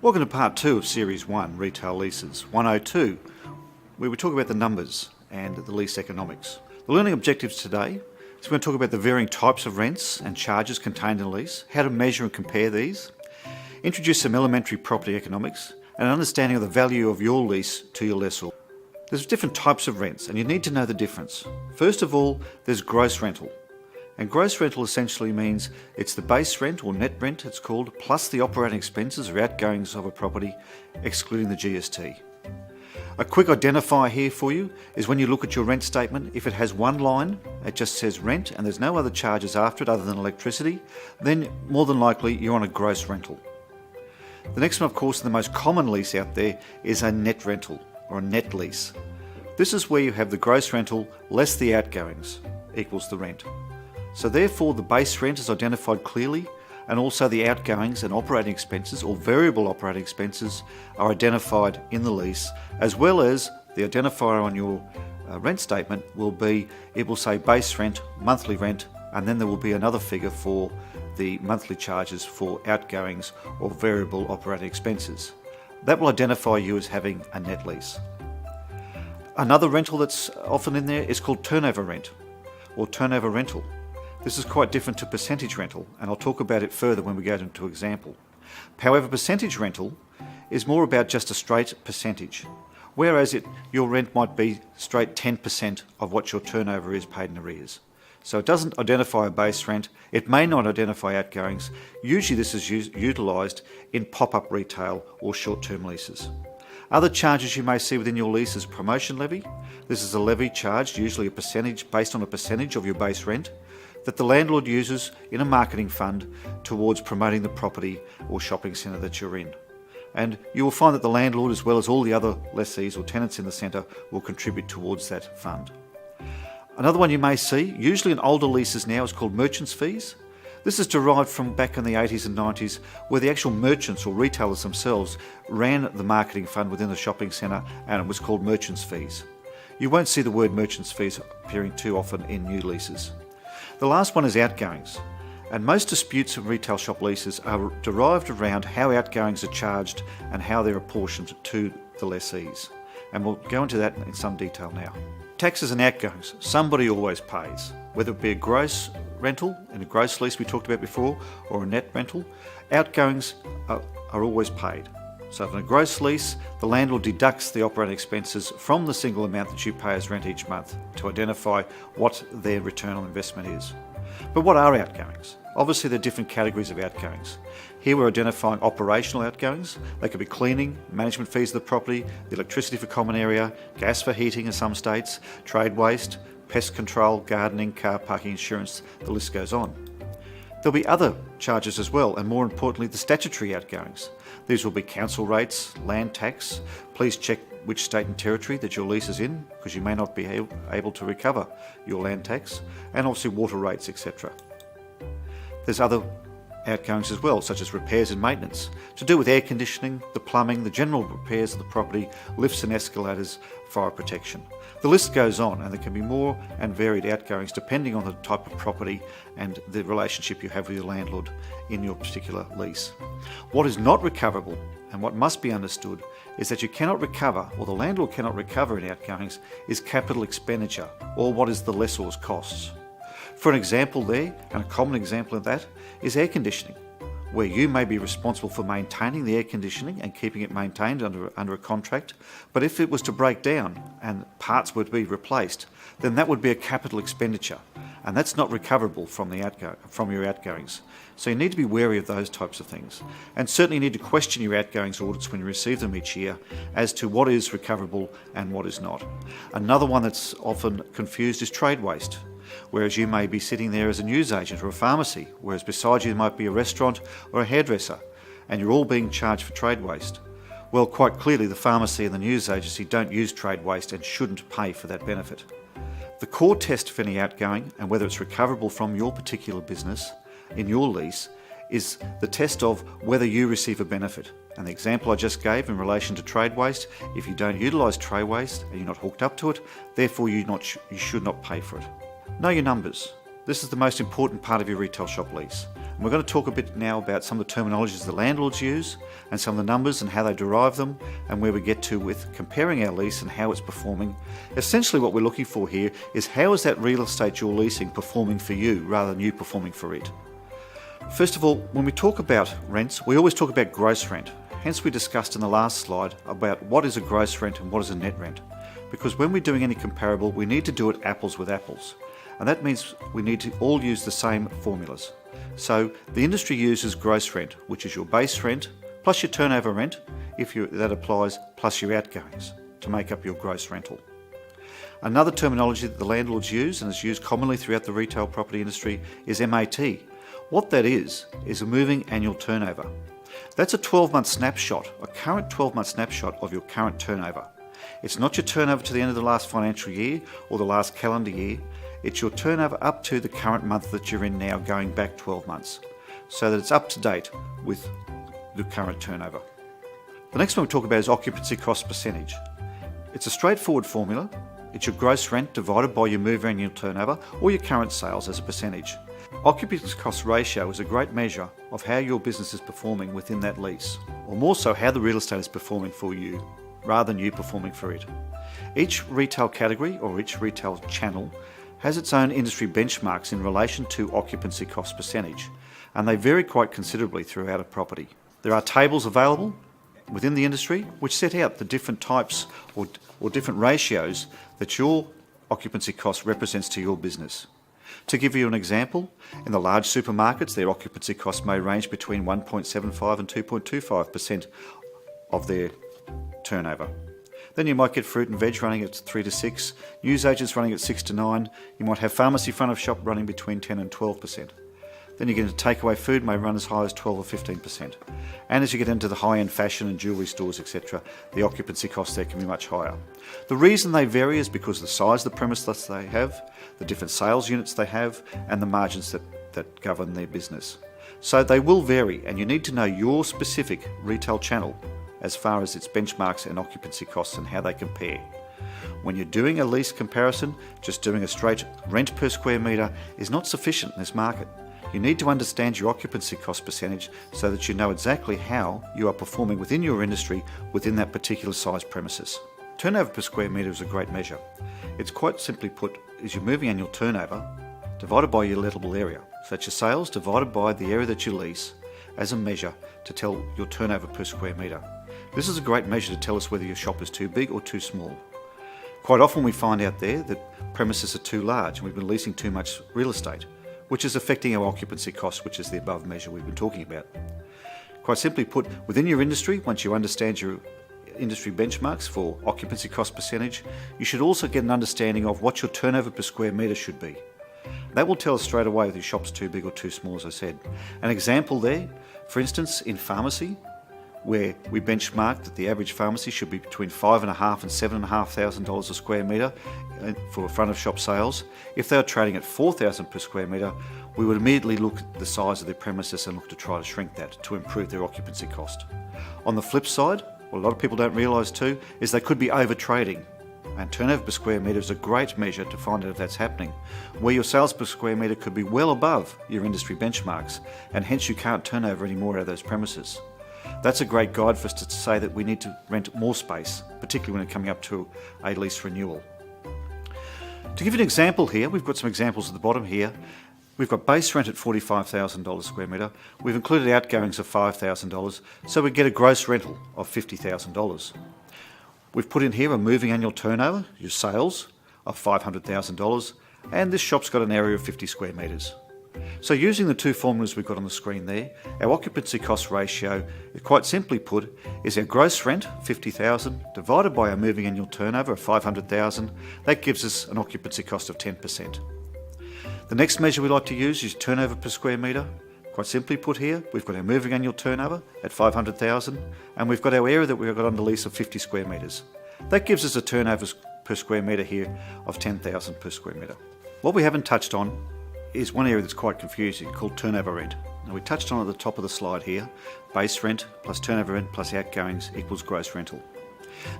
Welcome to part 2 of Series 1, Retail Leases, 102, where we talk about the numbers and the lease economics. The learning objectives today is we're going to talk about the varying types of rents and charges contained in a lease, how to measure and compare these, introduce some elementary property economics, and an understanding of the value of your lease to your lessor. There's different types of rents, and you need to know the difference. First of all, there's gross rental. And gross rental essentially means it's the base rent or net rent it's called, plus the operating expenses or outgoings of a property, excluding the GST. A quick identifier here for you is when you look at your rent statement, if it has one line, it just says rent and there's no other charges after it other than electricity, then more than likely you're on a gross rental. The next one, of course, the most common lease out there is a net rental or a net lease. This is where you have the gross rental less the outgoings equals the rent. So therefore the base rent is identified clearly, and also the outgoings and operating expenses or variable operating expenses are identified in the lease, as well as the identifier on your rent statement will be, it will say base rent, monthly rent, and then there will be another figure for the monthly charges for outgoings or variable operating expenses. That will identify you as having a net lease. Another rental that's often in there is called turnover rent or turnover rental. This is quite different to percentage rental, and I'll talk about it further when we go into an example. However, percentage rental is more about just a straight percentage, whereas your rent might be straight 10% of what your turnover is paid in arrears. So it doesn't identify a base rent, it may not identify outgoings. Usually this is utilised in pop-up retail or short-term leases. Other charges you may see within your lease is promotion levy. This is a levy charged, usually a percentage based on a percentage of your base rent, that the landlord uses in a marketing fund towards promoting the property or shopping centre that you're in. And you will find that the landlord, as well as all the other lessees or tenants in the centre, will contribute towards that fund. Another one you may see, usually in older leases now, is called merchants' fees. This is derived from back in the 80s and 90s, where the actual merchants or retailers themselves ran the marketing fund within the shopping centre, and it was called merchants' fees. You won't see the word merchants' fees appearing too often in new leases. The last one is outgoings, and most disputes in retail shop leases are derived around how outgoings are charged and how they're apportioned to the lessees. And we'll go into that in some detail now. Taxes and outgoings, somebody always pays, whether it be a gross rental in a gross lease we talked about before or a net rental, outgoings are always paid. So if in a gross lease, the landlord deducts the operating expenses from the single amount that you pay as rent each month to identify what their return on investment is. But what are outgoings? Obviously there are different categories of outgoings. Here we're identifying operational outgoings. They could be cleaning, management fees of the property, the electricity for common area, gas for heating in some states, trade waste, pest control, gardening, car parking, insurance, the list goes on. There'll be other charges as well, and more importantly the statutory outgoings. These will be council rates, land tax. Please check which state and territory that your lease is in, because you may not be able to recover your land tax, and obviously water rates, etc. There's other outgoings as well, such as repairs and maintenance, to do with air conditioning, the plumbing, the general repairs of the property, lifts and escalators, fire protection. The list goes on, and there can be more and varied outgoings depending on the type of property and the relationship you have with your landlord in your particular lease. What is not recoverable and what must be understood is that you cannot recover, or the landlord cannot recover in outgoings, is capital expenditure, or what is the lessor's costs. For an example there, and a common example of that, is air conditioning, where you may be responsible for maintaining the air conditioning and keeping it maintained under a contract, but if it was to break down and parts were to be replaced, then that would be a capital expenditure, and that's not recoverable from your outgoings. So you need to be wary of those types of things, and certainly you need to question your outgoings audits when you receive them each year as to what is recoverable and what is not. Another one that's often confused is trade waste. Whereas you may be sitting there as a newsagent or a pharmacy, whereas beside you might be a restaurant or a hairdresser, and you're all being charged for trade waste. Well, quite clearly the pharmacy and the news agency don't use trade waste and shouldn't pay for that benefit. The core test for any outgoing, and whether it's recoverable from your particular business in your lease, is the test of whether you receive a benefit. And the example I just gave in relation to trade waste, if you don't utilise trade waste and you're not hooked up to it, therefore you should not pay for it. Know your numbers. This is the most important part of your retail shop lease. And we're going to talk a bit now about some of the terminologies the landlords use and some of the numbers and how they derive them and where we get to with comparing our lease and how it's performing. Essentially what we're looking for here is how is that real estate you're leasing performing for you rather than you performing for it. First of all, when we talk about rents, we always talk about gross rent. Hence we discussed in the last slide about what is a gross rent and what is a net rent. Because when we're doing any comparable, we need to do it apples with apples. And that means we need to all use the same formulas. So the industry uses gross rent, which is your base rent, plus your turnover rent, that applies, plus your outgoings, to make up your gross rental. Another terminology that the landlords use, and is used commonly throughout the retail property industry, is MAT. What that is a moving annual turnover. That's a 12-month snapshot, a current 12-month snapshot of your current turnover. It's not your turnover to the end of the last financial year or the last calendar year. It's your turnover up to the current month that you're in now, going back 12 months, so that it's up to date with the current turnover. The next one we talk about is occupancy cost percentage. It's a straightforward formula. It's your gross rent divided by your moving annual turnover or your current sales as a percentage. Occupancy cost ratio is a great measure of how your business is performing within that lease, or more so how the real estate is performing for you rather than you performing for it. Each retail category or each retail channel has its own industry benchmarks in relation to occupancy cost percentage, and they vary quite considerably throughout a property. There are tables available within the industry which set out the different types or different ratios that your occupancy cost represents to your business. To give you an example, in the large supermarkets, their occupancy costs may range between 1.75 and 2.25% of their turnover. Then you might get fruit and veg running at 3 to 6, newsagents running at 6 to 9, you might have pharmacy front of shop running between 10 and 12%. Then you get into takeaway food may run as high as 12 or 15%. And as you get into the high-end fashion and jewellery stores, etc., the occupancy costs there can be much higher. The reason they vary is because of the size of the premise that they have, the different sales units they have, and the margins that govern their business. So they will vary, and you need to know your specific retail channel as far as its benchmarks and occupancy costs and how they compare. When you're doing a lease comparison, just doing a straight rent per square metre is not sufficient in this market. You need to understand your occupancy cost percentage so that you know exactly how you are performing within your industry within that particular size premises. Turnover per square metre is a great measure. It's quite simply put is your moving annual turnover divided by your lettable area. So that's your sales divided by the area that you lease as a measure to tell your turnover per square metre. This is a great measure to tell us whether your shop is too big or too small. Quite often we find out there that premises are too large and we've been leasing too much real estate, which is affecting our occupancy costs, which is the above measure we've been talking about. Quite simply put, within your industry, once you understand your industry benchmarks for occupancy cost percentage, you should also get an understanding of what your turnover per square metre should be. That will tell us straight away if your shop's too big or too small, as I said. An example there, for instance, in pharmacy, where we benchmarked that the average pharmacy should be between $5,500 and $7,500 a square metre for front of shop sales. If they are trading at $4,000 per square metre, we would immediately look at the size of their premises and look to try to shrink that to improve their occupancy cost. On the flip side, what a lot of people don't realise too, is they could be over trading. And turnover per square metre is a great measure to find out if that's happening, where your sales per square metre could be well above your industry benchmarks, and hence you can't turn over any more out of those premises. That's a great guide for us to say that we need to rent more space, particularly when it's coming up to a lease renewal. To give you an example here, we've got some examples at the bottom here. We've got base rent at $45,000 a square metre. We've included outgoings of $5,000, so we get a gross rental of $50,000. We've put in here a moving annual turnover, your sales, of $500,000, and this shop's got an area of 50 square metres. So using the two formulas we've got on the screen there, our occupancy cost ratio, quite simply put, is our gross rent, $50,000, divided by our moving annual turnover of $500,000. That gives us an occupancy cost of 10%. The next measure we like to use is turnover per square metre. Quite simply put here, we've got our moving annual turnover at $500,000, and we've got our area that we've got under lease of 50 square metres. That gives us a turnover per square metre here of $10,000 per square metre. What we haven't touched on is one area that's quite confusing, called turnover rent. Now we touched on at the top of the slide here, base rent plus turnover rent plus outgoings equals gross rental.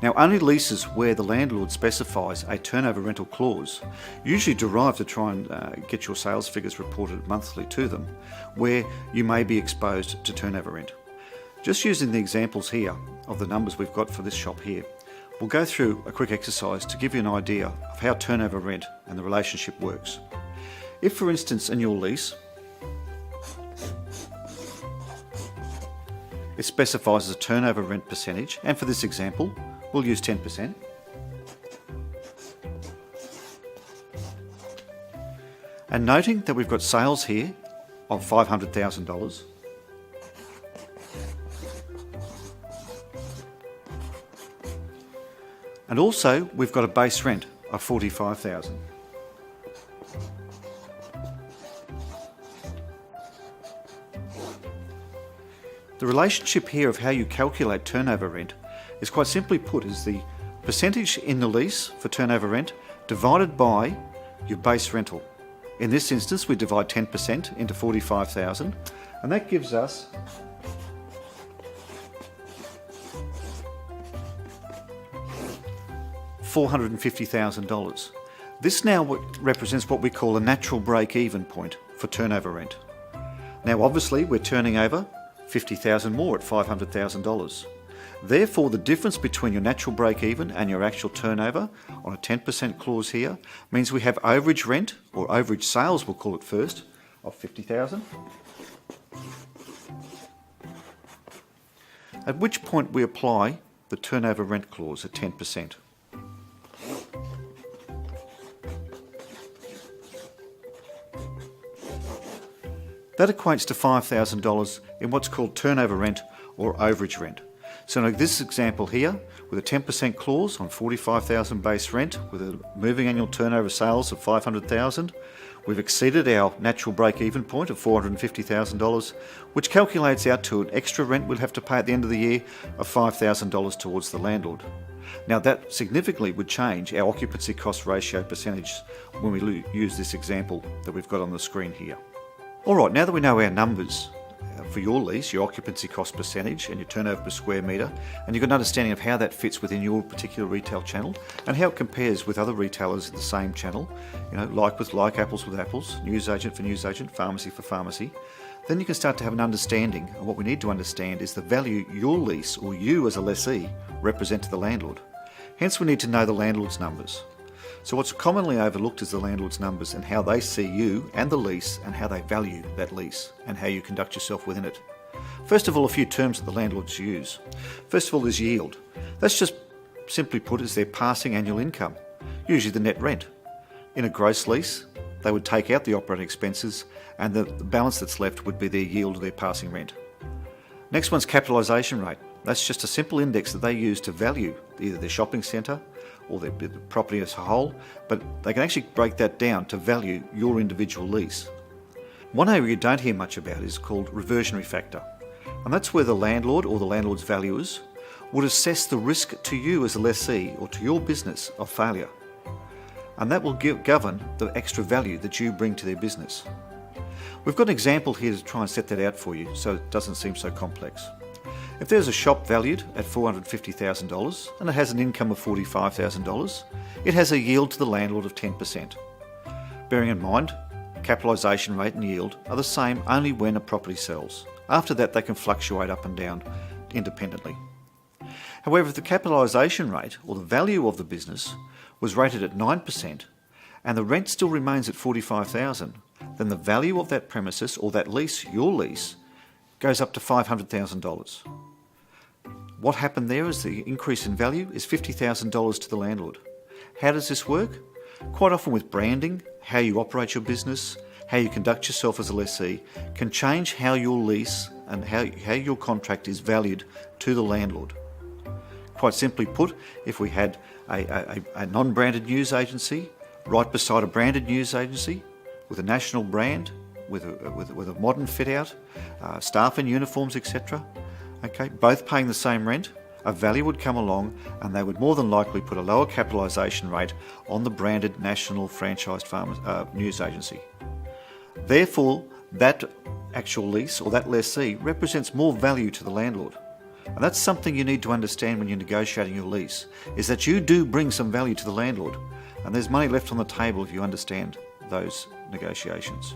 Now, only leases where the landlord specifies a turnover rental clause, usually derived to try and get your sales figures reported monthly to them, where you may be exposed to turnover rent. Just using the examples here of the numbers we've got for this shop here, we'll go through a quick exercise to give you an idea of how turnover rent and the relationship works. If, for instance, in your lease, it specifies as a turnover rent percentage, and for this example, we'll use 10%. And noting that we've got sales here of $500,000, and also we've got a base rent of $45,000. The relationship here of how you calculate turnover rent is quite simply put as the percentage in the lease for turnover rent divided by your base rental. In this instance, we divide 10% into 45,000, and that gives us $450,000. This now represents what we call a natural break-even point for turnover rent. Now, obviously, we're turning over $50,000 more at $500,000. Therefore, the difference between your natural break-even and your actual turnover on a 10% clause here means we have overage rent, or overage sales we'll call it first, of $50,000. At which point we apply the turnover rent clause at 10%. That equates to $5,000 in what's called turnover rent or overage rent. So in this example here, with a 10% clause on $45,000 base rent, with a moving annual turnover sales of $500,000, we've exceeded our natural break-even point of $450,000, which calculates out to an extra rent we'll have to pay at the end of the year of $5,000 towards the landlord. Now that significantly would change our occupancy cost ratio percentage when we use this example that we've got on the screen here. Alright, now that we know our numbers for your lease, your occupancy cost percentage and your turnover per square metre, and you've got an understanding of how that fits within your particular retail channel and how it compares with other retailers in the same channel, like with like, apples with apples, newsagent for newsagent, pharmacy for pharmacy, then you can start to have an understanding. And what we need to understand is the value your lease, or you as a lessee, represent to the landlord. Hence we need to know the landlord's numbers. So what's commonly overlooked is the landlord's numbers and how they see you and the lease and how they value that lease and how you conduct yourself within it. First of all, a few terms that the landlords use. First of all is yield. That's just simply put as their passing annual income, usually the net rent. In a gross lease, they would take out the operating expenses and the balance that's left would be their yield or their passing rent. Next one's capitalisation rate. That's just a simple index that they use to value either their shopping centre or their property as a whole, but they can actually break that down to value your individual lease. One area you don't hear much about is called reversionary factor, and that's where the landlord or the landlord's valuers would assess the risk to you as a lessee or to your business of failure, and that will govern the extra value that you bring to their business. We've got an example here to try and set that out for you so it doesn't seem so complex. If there's a shop valued at $450,000 and it has an income of $45,000, it has a yield to the landlord of 10%. Bearing in mind, capitalisation rate and yield are the same only when a property sells. After that, they can fluctuate up and down independently. However, if the capitalisation rate or the value of the business was rated at 9% and the rent still remains at $45,000, then the value of that premises or that lease, your lease, goes up to $500,000. What happened there is the increase in value is $50,000 to the landlord. How does this work? Quite often with branding, how you operate your business, how you conduct yourself as a lessee, can change how your lease and how your contract is valued to the landlord. Quite simply put, if we had a non-branded news agency right beside a branded news agency with a national brand, with a modern fit out, staff in uniforms, etc. Okay, both paying the same rent, a value would come along and they would more than likely put a lower capitalisation rate on the branded national franchised news agency. Therefore, that actual lease or that lessee represents more value to the landlord. And that's something you need to understand when you're negotiating your lease, is that you do bring some value to the landlord, and there's money left on the table if you understand those negotiations.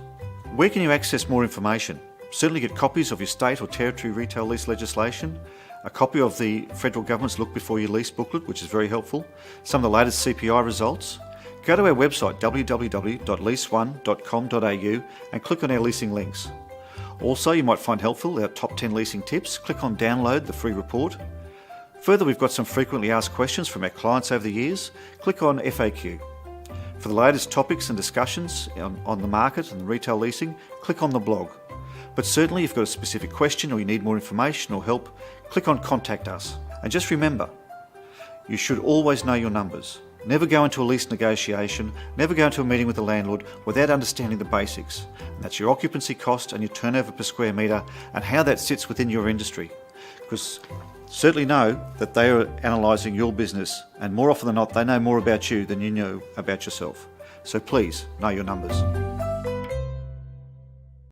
Where can you access more information? Certainly get copies of your state or territory retail lease legislation, a copy of the federal government's Look Before You Lease booklet, which is very helpful, some of the latest CPI results. Go to our website www.lease1.com.au and click on our leasing links. Also, you might find helpful our top 10 leasing tips. Click on download the free report. Further, we've got some frequently asked questions from our clients over the years. Click on FAQ. For the latest topics and discussions on the market and retail leasing, click on the blog. But certainly if you've got a specific question or you need more information or help, click on Contact Us. And just remember, you should always know your numbers. Never go into a lease negotiation, never go into a meeting with the landlord without understanding the basics. And that's your occupancy cost and your turnover per square metre and how that sits within your industry. Because certainly know that they are analysing your business, and more often than not they know more about you than you know about yourself. So please know your numbers.